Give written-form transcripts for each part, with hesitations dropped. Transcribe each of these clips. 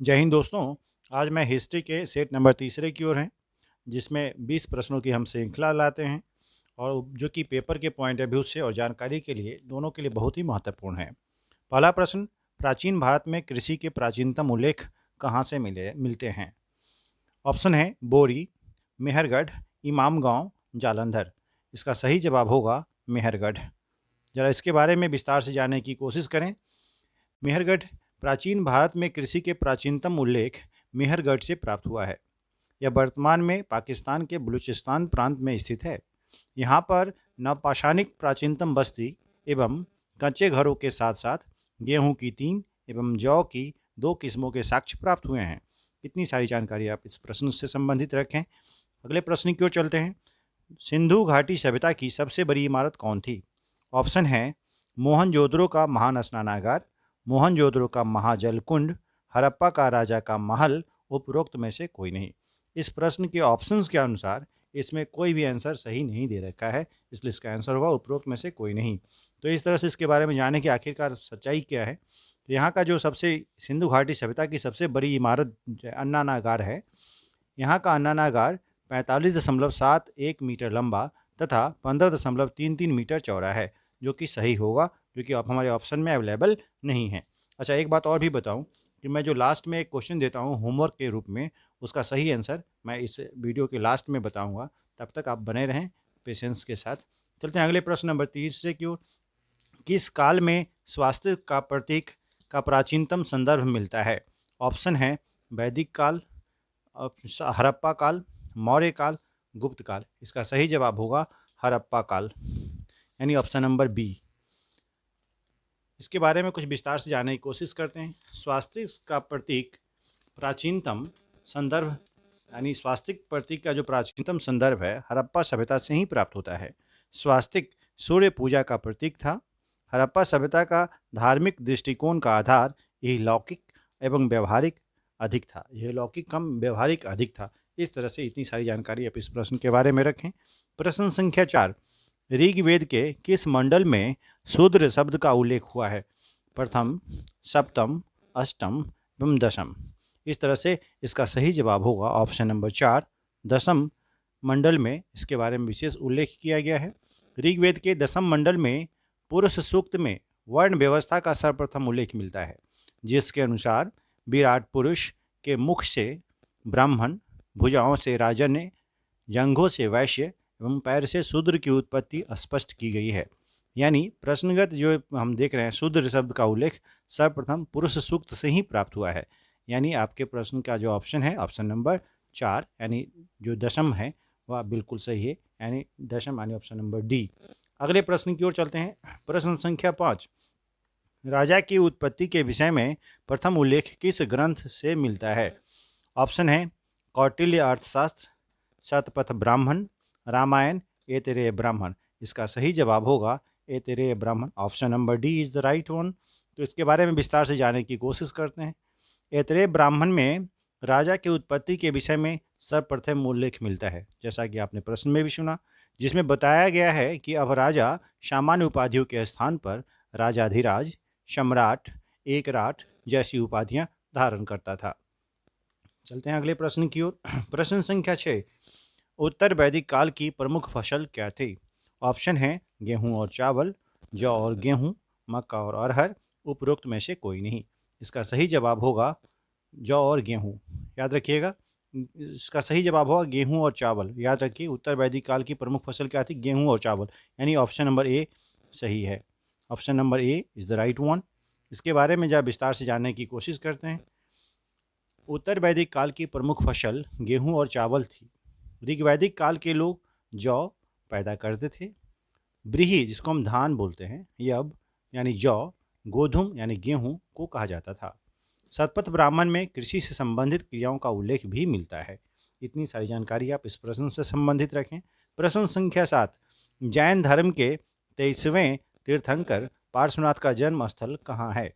जय हिंद दोस्तों। आज मैं हिस्ट्री के सेट नंबर तीसरे की ओर हैं, जिसमें 20 प्रश्नों की हम श्रृंखला लाते हैं और जो कि पेपर के पॉइंट ऑफ व्यू से और जानकारी के लिए दोनों के लिए बहुत ही महत्वपूर्ण है। पहला प्रश्न, प्राचीन भारत में कृषि के प्राचीनतम उल्लेख कहाँ से मिलते हैं? ऑप्शन है बोरी, मेहरगढ़, इमामगांव, जालंधर। इसका सही जवाब होगा मेहरगढ़। जरा इसके बारे में विस्तार से जानने की कोशिश करें। मेहरगढ़ प्राचीन भारत में कृषि के प्राचीनतम उल्लेख मेहरगढ़ से प्राप्त हुआ है। यह वर्तमान में पाकिस्तान के बलूचिस्तान प्रांत में स्थित है। यहाँ पर नवपाषाणिक प्राचीनतम बस्ती एवं कच्चे घरों के साथ साथ गेहूं की 3 एवं जौ की 2 किस्मों के साक्ष्य प्राप्त हुए हैं। इतनी सारी जानकारी आप इस प्रश्न से संबंधित रखें। अगले प्रश्न की ओर चलते हैं। सिंधु घाटी सभ्यता की सबसे बड़ी इमारत कौन थी? ऑप्शन है मोहनजोदड़ो का महान स्नानागार, मोहनजोदड़ो का महाजल कुंड, हड़प्पा का राजा का महल, उपरोक्त में से कोई नहीं। इस प्रश्न के ऑप्शंस के अनुसार इसमें कोई भी आंसर सही नहीं दे रखा है, इसलिए इसका आंसर होगा उपरोक्त में से कोई नहीं। तो इस तरह से इसके बारे में जानने की आखिरकार सच्चाई क्या है। तो यहाँ का जो सबसे सिंधु घाटी सभ्यता की सबसे बड़ी इमारत अन्नानागार है। यहाँ का अन्नानागार 45.71 मीटर लंबा तथा 15.33 मीटर चौड़ा है, जो कि सही होगा, जो कि आप हमारे ऑप्शन में अवेलेबल नहीं है। अच्छा, एक बात और भी बताऊं कि मैं जो लास्ट में एक क्वेश्चन देता हूं होमवर्क के रूप में, उसका सही आंसर मैं इस वीडियो के लास्ट में बताऊंगा। तब तक आप बने रहें पेशेंस के साथ। चलते हैं अगले प्रश्न नंबर 30 की ओर। किस काल में स्वास्थ्य का प्रतीक का प्राचीनतम संदर्भ मिलता है? ऑप्शन है वैदिक काल, हड़प्पा काल, मौर्य काल, गुप्त काल। इसका सही जवाब होगा हड़प्पा काल, यानी ऑप्शन नंबर बी। इसके बारे में कुछ विस्तार से जानने की कोशिश करते हैं। स्वास्तिक का प्रतीक प्राचीनतम संदर्भ, यानी स्वास्तिक प्रतीक का जो प्राचीनतम संदर्भ है हड़प्पा सभ्यता से ही प्राप्त होता है। स्वास्तिक सूर्य पूजा का प्रतीक था। हड़प्पा सभ्यता का धार्मिक दृष्टिकोण का आधार यही लौकिक एवं व्यवहारिक अधिक था। यह लौकिक कम व्यवहारिक अधिक था। इस तरह से इतनी सारी जानकारी आप इस प्रश्न के बारे में रखें। प्रश्न संख्या 4, ऋग्वेद के किस मंडल में शूद्र शब्द का उल्लेख हुआ है? प्रथम, सप्तम, अष्टम एवं दशम। इस तरह से इसका सही जवाब होगा ऑप्शन नंबर 4, दशम मंडल में इसके बारे में विशेष उल्लेख किया गया है। ऋग्वेद के दशम मंडल में पुरुष सूक्त में वर्ण व्यवस्था का सर्वप्रथम उल्लेख मिलता है, जिसके अनुसार विराट पुरुष के मुख से ब्राह्मण, भुजाओं से राजन्य, जंघों से वैश्य एवं पैर से शूद्र की उत्पत्ति स्पष्ट की गई है। यानी प्रश्नगत जो हम देख रहे हैं शूद्र शब्द का उल्लेख सर्वप्रथम पुरुष सूक्त से ही प्राप्त हुआ है। यानी आपके प्रश्न का जो ऑप्शन है ऑप्शन नंबर 4, यानी जो दशम है वह बिल्कुल सही है, यानी दशम यानी ऑप्शन नंबर डी। अगले प्रश्न की ओर चलते हैं। प्रश्न संख्या 5, राजा की उत्पत्ति के विषय में प्रथम उल्लेख किस ग्रंथ से मिलता है? ऑप्शन है कौटिल्य अर्थशास्त्र, शतपथ ब्राह्मण, रामायण, ऐतरेय ब्राह्मण। इसका सही जवाब होगा ऐतरेय ब्राह्मण। Option number D is the right one. तो इसके बारे में विस्तार से जानने की कोशिश करते हैं। ऐतरेय ब्राह्मण में राजा की उत्पत्ति के विषय में सर्वप्रथम उल्लेख मिलता है, जैसा कि आपने प्रश्न में भी सुना, जिसमें बताया गया है कि अब राजा सामान्य उपाधियों के स्थान पर राजाधिराज, सम्राट, एकराट जैसी उपाधियां धारण करता था। चलते हैं अगले प्रश्न की ओर। प्रश्न संख्या 6, उत्तर वैदिक काल की प्रमुख फसल क्या थी? ऑप्शन है गेहूं और चावल, जौ और गेहूं, मक्का और अरहर, उपरोक्त में से कोई नहीं। इसका सही जवाब होगा जौ और गेहूं। याद रखिएगा, इसका सही जवाब होगा गेहूं और चावल। याद रखिए, उत्तर वैदिक काल की प्रमुख फसल क्या थी? गेहूं और चावल, यानी ऑप्शन नंबर ए सही है। Option number A is the right one. इसके बारे में जब विस्तार से जानने की कोशिश करते हैं। उत्तर वैदिक काल की प्रमुख फसल गेहूं और चावल थी। ऋग्वैदिक काल के लोग जौ पैदा करते थे। ब्रीही, जिसको हम धान बोलते हैं, यब यानी जौ, गोधूम यानी गेहूं को कहा जाता था। शतपथ ब्राह्मण में कृषि से संबंधित क्रियाओं का उल्लेख भी मिलता है। इतनी सारी जानकारी आप इस प्रश्न से संबंधित रखें। प्रश्न संख्या 7, जैन धर्म के 23वें तीर्थंकर पार्श्वनाथ का जन्म स्थल कहाँ है?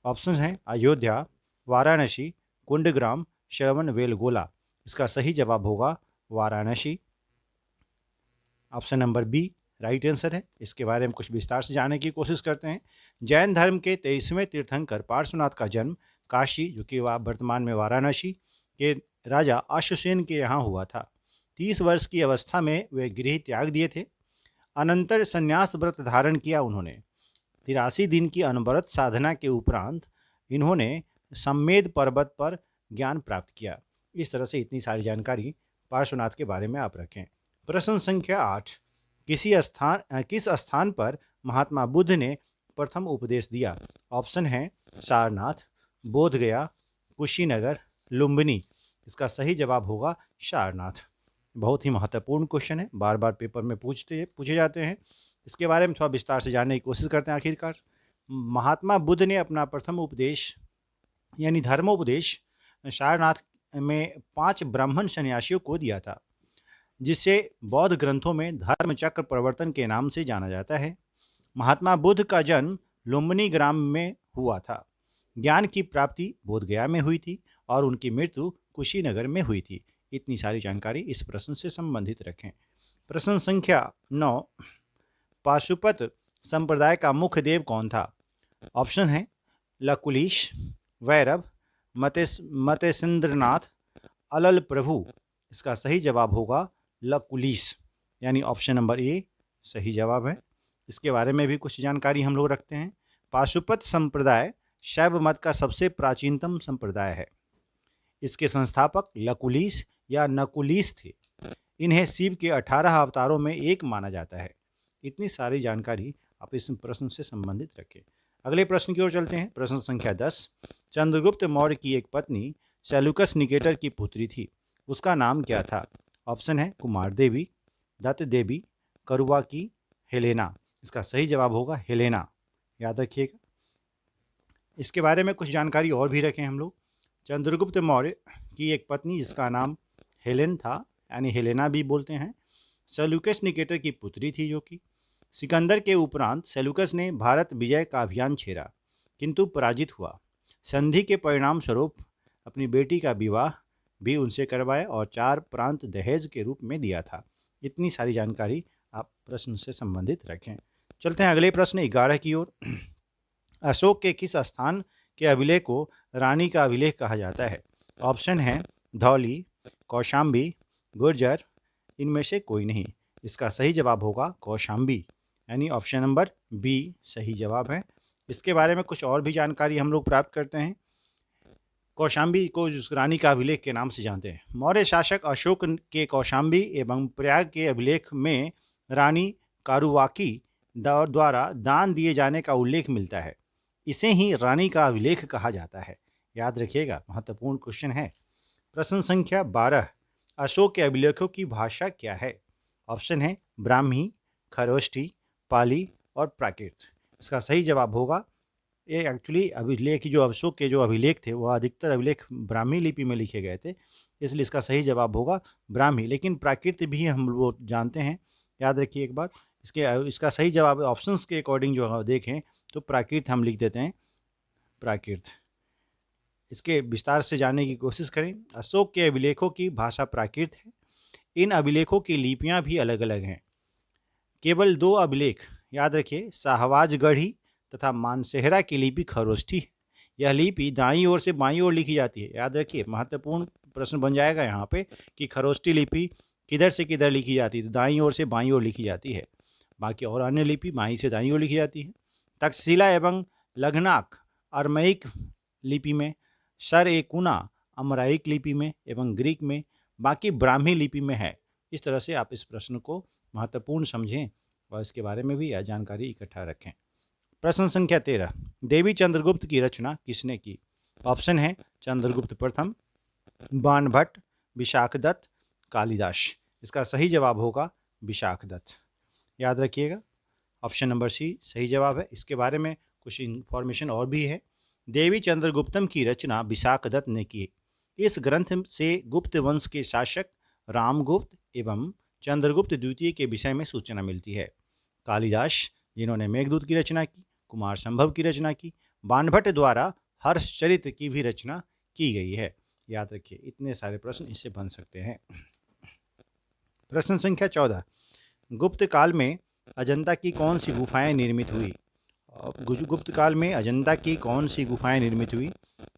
ऑप्शन है अयोध्या, वाराणसी, कुंडग्राम, श्रवण बेलगोला। इसका सही जवाब होगा Varanasi. Option number B right answer है। इसके बारे में कुछ विस्तार से जानने की कोशिश करते हैं। जैन धर्म के 23वें तीर्थंकर पार्श्वनाथ का जन्म काशी, जो कि वर्तमान में वाराणसी के राजा अश्वसेन के यहाँ हुआ था। 30 वर्ष की अवस्था में वे गृह त्याग दिए थे। अनंतर संन्यास व्रत धारण किया उन्होंने। 83 दिन की अनवरत साधना के उपरांत इन्होंने सम्मेद पर्वत पर ज्ञान प्राप्त किया। इस तरह से इतनी सारी जानकारी पार्श्वनाथ के बारे में आप रखें। प्रश्न संख्या 8, किस स्थान पर महात्मा बुद्ध ने प्रथम उपदेश दिया? ऑप्शन है सारनाथ, बोधगया, कुशीनगर, लुम्बिनी। इसका सही जवाब होगा सारनाथ। बहुत ही महत्वपूर्ण क्वेश्चन है, बार बार पेपर में पूछे जाते हैं। इसके बारे में थोड़ा विस्तार से जानने की कोशिश करते हैं। आखिरकार महात्मा बुद्ध ने अपना प्रथम उपदेश यानी धर्मोपदेश सारनाथ में 5 ब्राह्मण सन्यासियों को दिया था, जिसे बौद्ध ग्रंथों में धर्म चक्र प्रवर्तन के नाम से जाना जाता है। महात्मा बुद्ध का जन्म लुम्बिनी ग्राम में हुआ था। ज्ञान की प्राप्ति बोधगया में हुई थी और उनकी मृत्यु कुशीनगर में हुई थी। इतनी सारी जानकारी इस प्रश्न से संबंधित रखें। प्रश्न संख्या 9, पाशुपत संप्रदाय का मुख्य देव कौन था? ऑप्शन है लकुलिश, वैरव, मतेन्द्रनाथ, अलल प्रभु। इसका सही जवाब होगा लकुलिश, यानी ऑप्शन नंबर ए सही जवाब है। इसके बारे में भी कुछ जानकारी हम लोग रखते हैं। पाशुपत संप्रदाय शैव मत का सबसे प्राचीनतम संप्रदाय है। इसके संस्थापक लकुलिश या नकुलिश थे। इन्हें शिव के 18 अवतारों में एक माना जाता है। इतनी सारी जानकारी आप इस प्रश्न से संबंधित रखें। अगले प्रश्न की ओर चलते हैं। प्रश्न संख्या 10, चंद्रगुप्त मौर्य की एक पत्नी सेल्यूकस निकेटर की पुत्री थी। उसका नाम क्या था? ऑप्शन है कुमार देवी, दत्त देवी, करुआ की, हेलेना। इसका सही जवाब होगा हेलेना, याद रखिएगा। इसके बारे में कुछ जानकारी और भी रखें हम लोग। चंद्रगुप्त मौर्य की एक पत्नी जिसका नाम हेलेन था, यानी हेलेना भी बोलते हैं, सेल्यूकस निकेटर की पुत्री थी, जो कि सिकंदर के उपरांत सेल्यूकस ने भारत विजय का अभियान छेड़ा किंतु पराजित हुआ। संधि के परिणाम स्वरूप अपनी बेटी का विवाह भी उनसे करवाया और 4 प्रांत दहेज के रूप में दिया था। इतनी सारी जानकारी आप प्रश्न से संबंधित रखें। चलते हैं अगले प्रश्न 11 की ओर। अशोक के किस स्थान के अभिलेख को रानी का अभिलेख कहा जाता है? ऑप्शन है धौली, कौशाम्बी, गुर्जर, इनमें से कोई नहीं। इसका सही जवाब होगा कौशाम्बी, यानी ऑप्शन नंबर बी सही जवाब है। इसके बारे में कुछ और भी जानकारी हम लोग प्राप्त करते हैं। कौशाम्बी को रानी का अभिलेख के नाम से जानते हैं। मौर्य शासक अशोक के कौशाम्बी एवं प्रयाग के अभिलेख में रानी कारुवाकी द्वारा दान दिए जाने का उल्लेख मिलता है। इसे ही रानी का अभिलेख कहा जाता है। याद रखिएगा, महत्वपूर्ण क्वेश्चन है। प्रश्न संख्या 12, अशोक के अभिलेखों की भाषा क्या है? ऑप्शन है ब्राह्मी, खरोष्ठी, पाली और प्राकृत। इसका सही जवाब होगा ये एक्चुअली अभिलेख जो अशोक के जो अभिलेख थे वो अधिकतर अभिलेख ब्राह्मी लिपि में लिखे गए थे, इसलिए इसका सही जवाब होगा ब्राह्मी। लेकिन प्राकृत भी हम वो जानते हैं, याद रखिए एक बार। इसका सही जवाब ऑप्शंस के अकॉर्डिंग जो देखें तो प्राकृत हम लिख देते हैं, प्राकृत। इसके विस्तार से जानने की कोशिश करें। अशोक के अभिलेखों की भाषा प्राकृत है। इन अभिलेखों की लिपियाँ भी अलग अलग हैं। केवल 2 अभिलेख याद रखिए, शाहवाजगढ़ी तथा मानसेहरा की लिपि खरोष्ठी है। यह लिपि दाईं ओर से बाईं ओर लिखी जाती है। याद रखिए, महत्वपूर्ण प्रश्न बन जाएगा यहाँ पे कि खरोष्ठी लिपि किधर से किधर लिखी जाती है, तो दाईं ओर से बाईं ओर लिखी जाती है। बाकी और अन्य लिपि बाईं से दाईं ओर लिखी जाती है। तक्षशिला एवं लघनाक अरमैक लिपि में, सर ए कुना अमराइक लिपि में एवं ग्रीक में, बाकी ब्राह्मी लिपि में है। इस तरह से आप इस प्रश्न को महत्वपूर्ण समझें और इसके बारे में भी जानकारी इकट्ठा रखें। प्रश्न संख्या 13, देवी चंद्रगुप्त की रचना किसने की? ऑप्शन है चंद्रगुप्त प्रथम, बाणभट्ट, विशाखदत्त, कालिदास। इसका सही जवाब होगा विशाखदत्त, याद रखिएगा। ऑप्शन नंबर सी सही जवाब है। इसके बारे में कुछ इन्फॉर्मेशन और भी है। देवी चंद्रगुप्तम की रचना विशाखदत्त ने की। इस ग्रंथ से गुप्त वंश के शासक रामगुप्त एवं चंद्रगुप्त द्वितीय के विषय में सूचना मिलती है। कालिदास जिन्होंने मेघदूत की रचना की, कुमार संभव की रचना की, बाणभट्ट द्वारा हर्षचरित की भी रचना की गई है। याद रखिए, इतने सारे प्रश्न इससे बन सकते हैं। प्रश्न संख्या 14, गुप्त काल में अजंता की कौन सी गुफाएं निर्मित हुई? गुप्त काल में अजंता की कौन सी गुफाएं निर्मित हुई?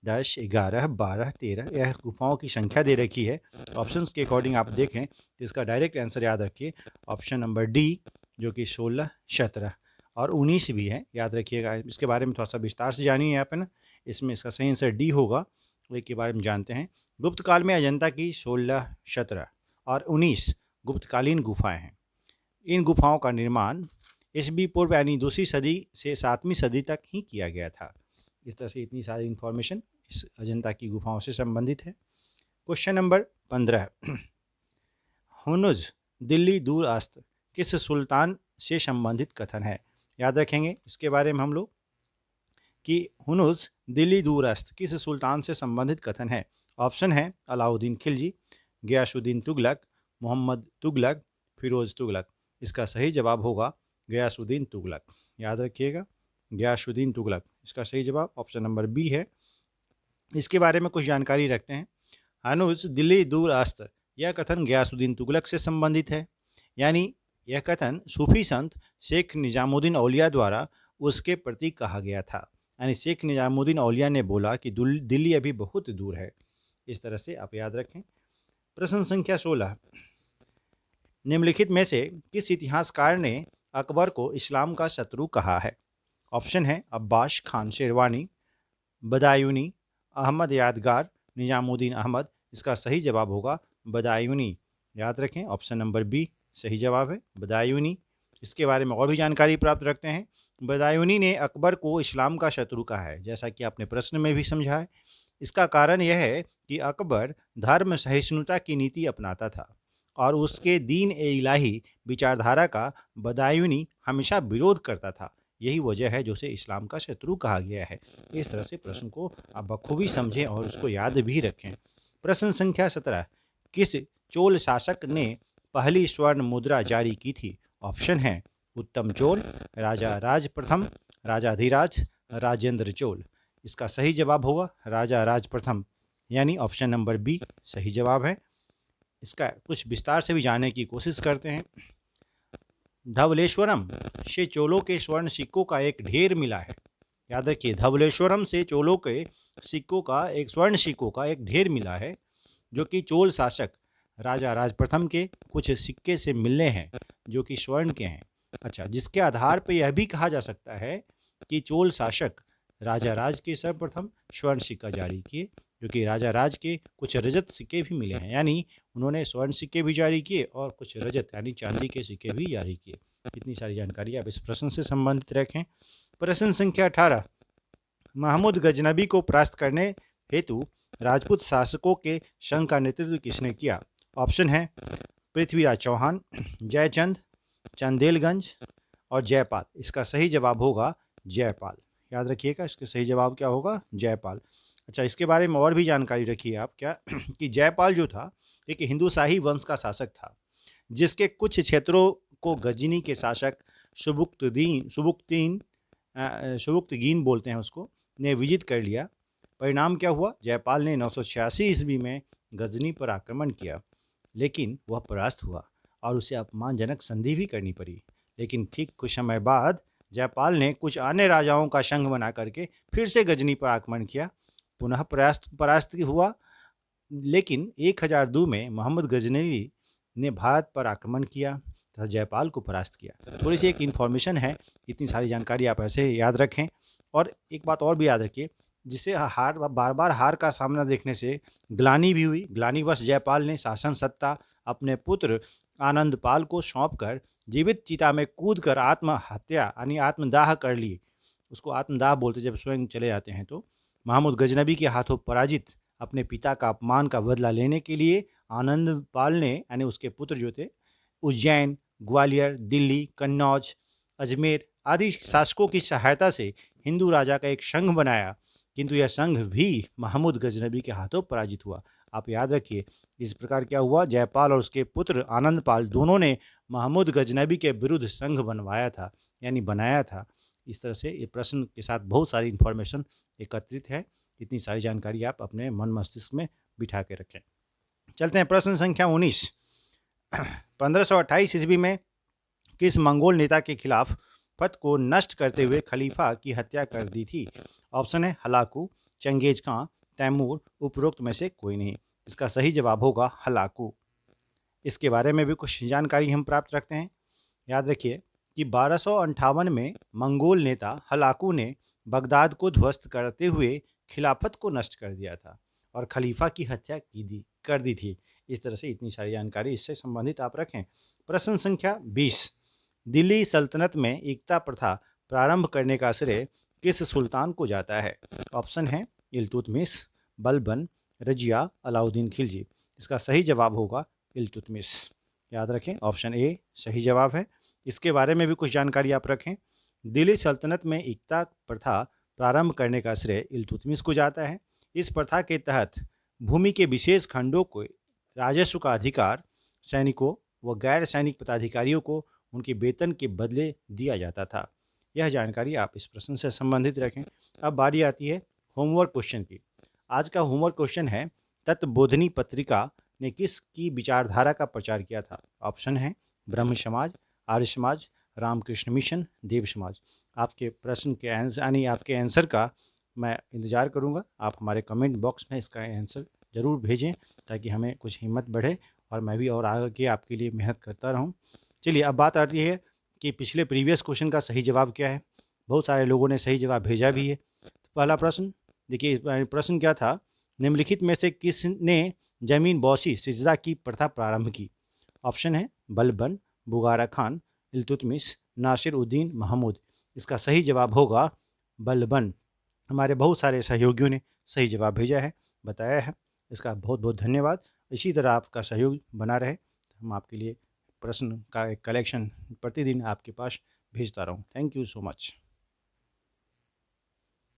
10, 11, 12, 13 यह गुफाओं की संख्या दे रखी है। ऑप्शंस के अकॉर्डिंग आप देखें तो इसका डायरेक्ट आंसर याद रखिए ऑप्शन नंबर डी, जो कि 16, 17 और 19 भी है, याद रखिएगा। इसके बारे में थोड़ा सा विस्तार से जानिए यहाँ पे ना, इसमें इसका सही आंसर डी होगा। के बारे में जानते हैं। गुप्त काल में अजंता की 16, 17 और 19 गुप्तकालीन गुफाएं हैं। इन गुफाओं का निर्माण ईस्वी पूर्व यानी 2वीं सदी से 7वीं सदी तक ही किया गया था। इस तरह से इतनी सारी इन्फॉर्मेशन इस अजंता की गुफाओं से संबंधित है। क्वेश्चन नंबर 15, हुनुज दिल्ली दूरअस्त किस सुल्तान से संबंधित कथन है? याद रखेंगे इसके बारे में हम लोग कि हुनुज दिल्ली दूरस्थ किस सुल्तान से संबंधित कथन है। ऑप्शन है अलाउद्दीन खिलजी, गयासुद्दीन तुगलक, मोहम्मद तुगलक, फिरोज तुगलक। इसका सही जवाब होगा गयासुद्दीन तुगलक। याद रखिएगा गयासुद्दीन तुगलक, इसका सही जवाब ऑप्शन नंबर बी है। इसके बारे में कुछ जानकारी रखते हैं। हुनुज दिल्ली दूरअस्त यह कथन गयासुद्दीन तुगलक से संबंधित है, यानी यह कथन सूफी संत शेख निजामुद्दीन औलिया द्वारा उसके प्रति कहा गया था। यानी शेख निजामुद्दीन औलिया ने बोला कि दिल्ली अभी बहुत दूर है। इस तरह से आप याद रखें। प्रश्न संख्या 16, निम्नलिखित में से किस इतिहासकार ने अकबर को इस्लाम का शत्रु कहा है? ऑप्शन है अब्बास खान शेरवानी, बदायूनी, अहमद यादगार, निजामुद्दीन अहमद। इसका सही जवाब होगा बदायूनी। याद रखें ऑप्शन नंबर बी सही जवाब है बदायूनी। इसके बारे में और भी जानकारी प्राप्त रखते हैं। बदायूनी ने अकबर को इस्लाम का शत्रु कहा है, जैसा कि आपने प्रश्न में भी समझा है। इसका कारण यह है कि अकबर धर्म सहिष्णुता की नीति अपनाता था और उसके दीन ए इलाही विचारधारा का बदायूनी हमेशा विरोध करता था। यही वजह है जो उसे इस्लाम का शत्रु कहा गया है। इस तरह से प्रश्न को आप बखूबी समझें और उसको याद भी रखें। प्रश्न संख्या 17, किस चोल शासक ने पहली स्वर्ण मुद्रा जारी की थी? ऑप्शन है उत्तम चोल, राजा राज प्रथम, राजाधिराज, राजेंद्र चोल। इसका सही जवाब होगा राजा राज प्रथम, यानी ऑप्शन नंबर बी सही जवाब है। इसका कुछ विस्तार से भी जानने की कोशिश करते हैं। धवलेश्वरम से चोलों के स्वर्ण सिक्कों का एक ढेर मिला है। याद रखिए धवलेश्वरम से चोलों के सिक्कों का एक स्वर्ण सिक्कों का एक ढेर मिला है, जो कि चोल शासक राजा राज प्रथम के कुछ सिक्के से मिलने हैं जो कि स्वर्ण के हैं। अच्छा, जिसके आधार पर यह भी कहा जा सकता है कि चोल शासक राजा राज के सर्वप्रथम स्वर्ण सिक्का जारी किए, जो कि राजा राज के कुछ रजत सिक्के भी मिले हैं। यानी उन्होंने स्वर्ण सिक्के भी जारी किए और कुछ रजत यानी चांदी के सिक्के भी जारी किए। इतनी सारी जानकारी आप इस प्रश्न से संबंधित रखें। प्रश्न संख्या 18, महमूद गजनबी को परास्त करने हेतु राजपूत शासकों के संघ का नेतृत्व किसने किया? ऑप्शन है पृथ्वीराज चौहान, जयचंद, चंदेलगंज और जयपाल। इसका सही जवाब होगा जयपाल। याद रखिएगा इसका सही जवाब क्या होगा जयपाल। अच्छा, इसके बारे में और भी जानकारी रखिए आप क्या कि जयपाल जो था एक हिंदू शाही वंश का शासक था, जिसके कुछ क्षेत्रों को गजनी के शासक सुबुक्तगीन बोलते हैं उसको, ने विजित कर लिया। परिणाम क्या हुआ? जयपाल ने 986 ईस्वी में गजनी पर आक्रमण किया, लेकिन वह परास्त हुआ और उसे अपमानजनक संधि भी करनी पड़ी। लेकिन ठीक कुछ समय बाद जयपाल ने कुछ अन्य राजाओं का संघ बना करके फिर से गजनी पर आक्रमण किया, पुनः परास्त हुआ। लेकिन 1002 में मोहम्मद गजनवी ने भारत पर आक्रमण किया तथा जयपाल को परास्त किया। थोड़ी सी एक इन्फॉर्मेशन है, इतनी सारी जानकारी आप ऐसे याद रखें। और एक बात और भी याद रखिए, जिसे बार बार हार का सामना देखने से ग्लानि भी हुई। ग्लानिवश जयपाल ने शासन सत्ता अपने पुत्र आनंदपाल को सौंपकर जीवित चिता में कूदकर आत्महत्या यानी आत्मदाह कर ली। उसको आत्मदाह बोलते जब स्वयं चले जाते हैं। तो महमूद गजनबी के हाथों पराजित अपने पिता का अपमान का बदला लेने के लिए आनंदपाल ने यानी उसके पुत्र जो थे उज्जैन, ग्वालियर, दिल्ली, कन्नौज, अजमेर आदि शासकों की सहायता से हिंदू राजा का एक संघ बनाया, किंतु यह संघ भी महमूद गजनबी के हाथों पराजित हुआ। आप याद रखिए इस प्रकार क्या हुआ, जयपाल और उसके पुत्र आनंदपाल दोनों ने महमूद गजनबी के विरुद्ध संघ बनवाया था यानी बनाया था। इस तरह से ये प्रश्न के साथ बहुत सारी इन्फॉर्मेशन एकत्रित है। इतनी सारी जानकारी आप अपने मन मस्तिष्क में बिठा के रखें। चलते हैं प्रश्न संख्या 19, 1528 ईस्वी में किस मंगोल नेता के खिलाफ फत को नष्ट करते हुए खलीफा की हत्या कर दी थी? ऑप्शन है हलाकू, चंगेज खां, तैमूर उपरोक्त में से कोई नहीं। इसका सही जवाब होगा हलाकू। इसके बारे में भी कुछ जानकारी हम प्राप्त रखते हैं। याद रखिए कि 1258 में मंगोल नेता हलाकू ने बगदाद को ध्वस्त करते हुए खिलाफत को नष्ट कर दिया था और खलीफा की हत्या कर दी थी। इस तरह से इतनी सारी जानकारी इससे संबंधित आप रखें। प्रश्न संख्या 20, दिल्ली सल्तनत में एकता प्रथा प्रारंभ करने का श्रेय किस सुल्तान को जाता है? ऑप्शन है इल्तुतमिश, बलबन, रजिया, अलाउद्दीन खिलजी। इसका सही जवाब होगा इल्तुतमिश। याद रखें, ऑप्शन ए सही जवाब है। इसके बारे में भी कुछ जानकारी आप रखें। दिल्ली सल्तनत में एकता प्रथा प्रारंभ करने का श्रेय इल्तुतमिश को जाता है। इस प्रथा के तहत भूमि के विशेष खंडों को राजस्व का अधिकार सैनिकों व गैर सैनिक पदाधिकारियों को उनके वेतन के बदले दिया जाता था। यह जानकारी आप इस प्रश्न से संबंधित रखें। अब बारी आती है होमवर्क क्वेश्चन की। आज का होमवर्क क्वेश्चन है, तत्वबोधिनी पत्रिका ने किसकी विचारधारा का प्रचार किया था? ऑप्शन है ब्रह्म समाज, आर्य समाज, रामकृष्ण मिशन, देव समाज। आपके प्रश्न के आंसर यानी आपके आंसर का मैं इंतज़ार करूंगा। आप हमारे कमेंट बॉक्स में इसका आंसर ज़रूर भेजें ताकि हमें कुछ हिम्मत बढ़े और मैं भी और आगे आपके लिए मेहनत करता रहूं। चलिए, अब बात आती है कि पिछले प्रीवियस क्वेश्चन का सही जवाब क्या है। बहुत सारे लोगों ने सही जवाब भेजा भी है। तो पहला प्रश्न देखिए, प्रश्न क्या था? निम्नलिखित में से किसने ज़मीन बौसी सिजदा की प्रथा प्रारंभ की? ऑप्शन है बलबन, बुगारा खान, इल्तुतमिश, नासिर उद्दीन महमूद। इसका सही जवाब होगा बलबन। हमारे बहुत सारे सहयोगियों ने सही जवाब भेजा है, बताया है। इसका बहुत बहुत धन्यवाद। इसी तरह आपका सहयोग बना रहे, हम आपके लिए प्रश्न का एक कलेक्शन प्रतिदिन आपके पास भेजता रहूँ। Thank you so much.